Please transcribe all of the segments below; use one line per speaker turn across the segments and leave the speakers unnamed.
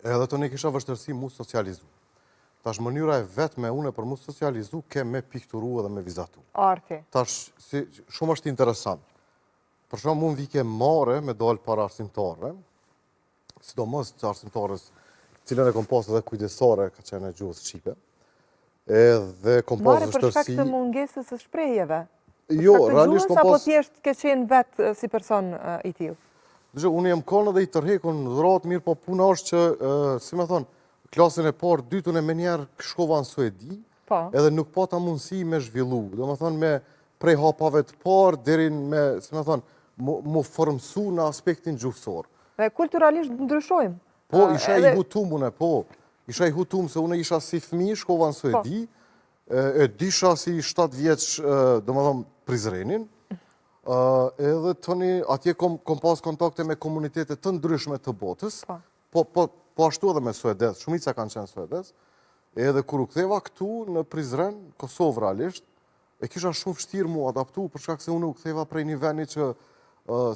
Edhe të ne kisha vështërsi mu socializu. Tash mënyra e vetme une për mu socializu ke me pikturu edhe me vizatu.
Arti.
Tash, shumë është interesant. Për shumë mund vike mare me dalë para arsimtare, sidomos të arsimtarës cilën e kom pas edhe kujdesare ka qenë e gjuhës shqipe. Edhe kom pas vështërsi...
Mare për shkak të mungesës së shprehjeve?
Jo, realisht kom pas...
Apo thjesht ke qenë vetë si person i tillë?
Dështë, unë jam konë edhe i tërhekun dhuratë mirë, po puna është që, si me thonë, klasën e parë, dytun e me njerë shkova në Suedi, edhe nuk pata mundësi me zhvillu. Do me thonë, me prej hapave të parë, derin me, si me thonë, mu formësu në aspektin gjuhësor.
Dhe kulturalisht ndryshojmë.
Po, isha i hutum une, po. Isha i hutum se une isha si fëmi, shkova në Suedi, e disha si 7 vjeç, do me thonë, Prizrenin, edhe tëni atje kom pas kontakte me komunitetet të ndryshme të botës, po ashtu edhe me Suedes, shumica kanë qenë Suedes, edhe kur u ktheva këtu në Prizren, Kosovë realisht, e kisha shumë vështirë mu adaptu, për shkak se unë u ktheva prej një veni që,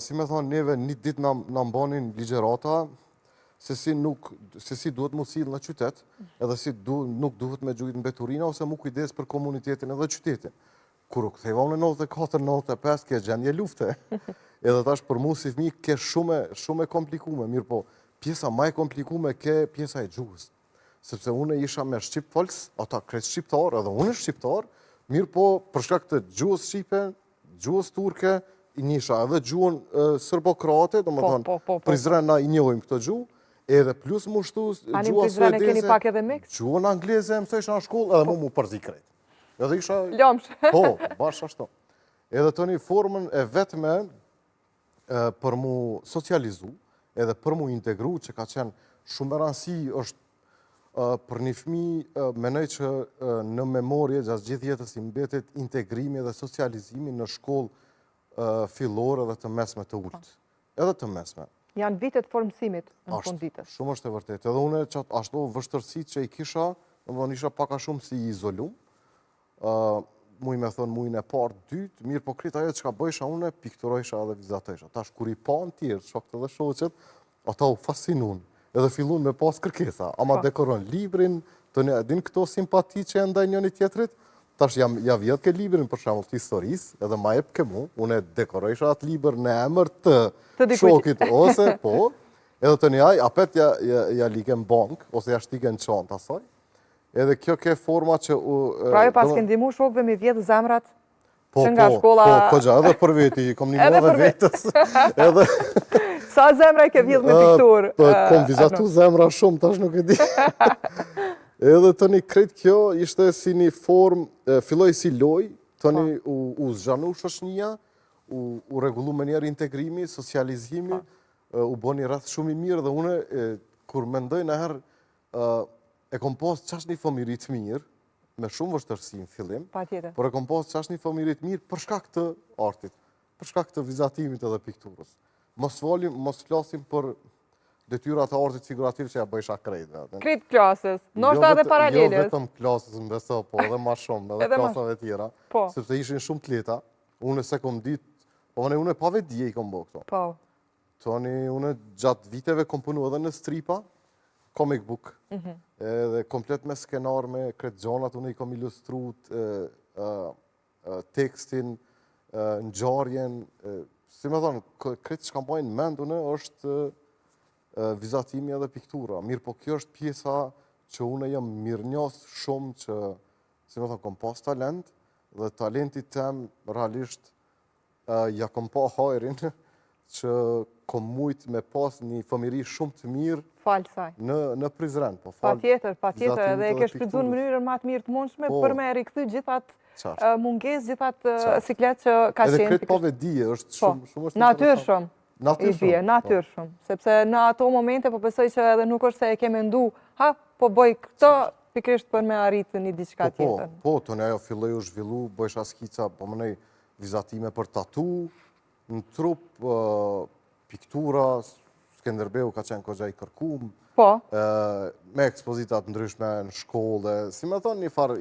si me thonë, neve një ditë në mbanin ligjerata, se si duhet mu silë në qytet, edhe si nuk duhet me gjujt në beturina, ose mu kujdes për komunitetin edhe qytetin. Kur u ktheva unë në 94-95, ke gjendje lufte. Edhe tash për mu si fëmijë ke shumë e komplikume, mirë po, pjesa ma e komplikume ke pjesa e gjuhës. Sepse unë isha me Shqip folks, ata kretë shqiptar, edhe unë shqiptar, mirë po, për shkak të gjuhës shqipe, gjuhës turke, i njisha edhe gjuhën sërbokrate, do më thonë, Prizrena i njohim këtë gjuhë, edhe plus mu shtu gjuhë suedeze, gjuhën angleze, mësojshë në shkollë, edhe mu përzi kretë. Edhe isha...
Lomsh.
Po, bashkë ashtu. Edhe të një formën e vetme për mu socializu, edhe për mu integru, që ka qenë shumë e rëndësi është për një fëmi, menoj që në memorje, gjatë gjithë jetës i mbetet integrimi dhe socializimi në shkollë fillore dhe të mesme të ullët. Edhe të mesme.
Janë vitet formësimit në fund vitës.
Shumë është e vërtet. Edhe une që ashtu vështërësit që i kisha, në isha paka shumë si i izolum, muj me thonë mujnë e parë, dytë, mirë po kritë ajo që ka bëjsha une, pikturojsha edhe vizatojsha. Tash, kur i pa në tjerë, shokët edhe shoqet, ata u fascinun, edhe fillun me pas kërkesa, ama dekoron librin, të një edhin këto simpati që e ndaj njëni tjetrit, tash ja vjetë ke librin për shamull të historisë, edhe ma jep ke mu, une dekorojsha atë libr në emër të shokit, ose, po, edhe të një aj, apet ja liken bank, ose ja shtiken qantë asaj, edhe kjo ke forma që...
Pra jo pas kënë dimu shokve me vjetë zemrat që nga shkolla...
Po, gja, edhe për veti, kom një edhe vetës.
Sa zemra i ke vjetë me piktur?
Kom vizatu zemra shumë, tash nuk e di. Edhe të një kretë kjo ishte si një form, filloj si loj, të një u zhanu shoshnia, u regullu me njerë integrimi, socializimi, u bo një rreth shumë i mirë, dhe une, kur mendoj në herë, e kom pas qash një fëmirit mirë, me shumë vështërsi në fillim, por e kom pas qash një fëmirit mirë për shkak të artit, për shkak të vizatimit edhe pikturës. Mos flasim për detyrat e artit figurativ që ja bëjsha krejtë.
Krejtë klasës, nështë edhe paraleles.
Jo vetëm klasës në beso, po edhe ma shumë, edhe klasave tjera, sepse ishin shumë të leta, une se kom ditë, po une pa vedje i kom bo këto.
Po.
Toni, une gjatë viteve kom punu edhe në stripa, comic book, edhe komplet me skenar, me kretë gjonat, unë i kom ilustrut tekstin, ngjarjen, si me thonë, kretë që kam bajnë mend, unë është vizatimi edhe piktura. Mirë, po kjo është pjesa që unë jam mirënjohës shumë që, si me thonë, kom pas talent, dhe talentit tem, realisht, ja kom pa hajrin, që kom mujtë me pas një fëmiri shumë të mirë në Prizren.
Pa tjetër, edhe e ke shfrytzuar në mënyrën ma të mirë të mundshme për me rikthy gjithat munges, gjithat siklet që ka qenë.
Edhe kretë pa vedije është shumë...
Natyrshëm. Natyrshëm. Sepse në ato momente po besoj që edhe nuk është se e ke mendu, po bëj këto pikrisht për me arritë një diçka tjetër.
Po, të në ajo filloj u zhvillu, bëjsha skica, po mënej vizatime për tatu, në trup, piktura, Skenderbeu ka qenë kogja i kërkum, me ekspozitat ndryshme në shkollë, si me thonë një farë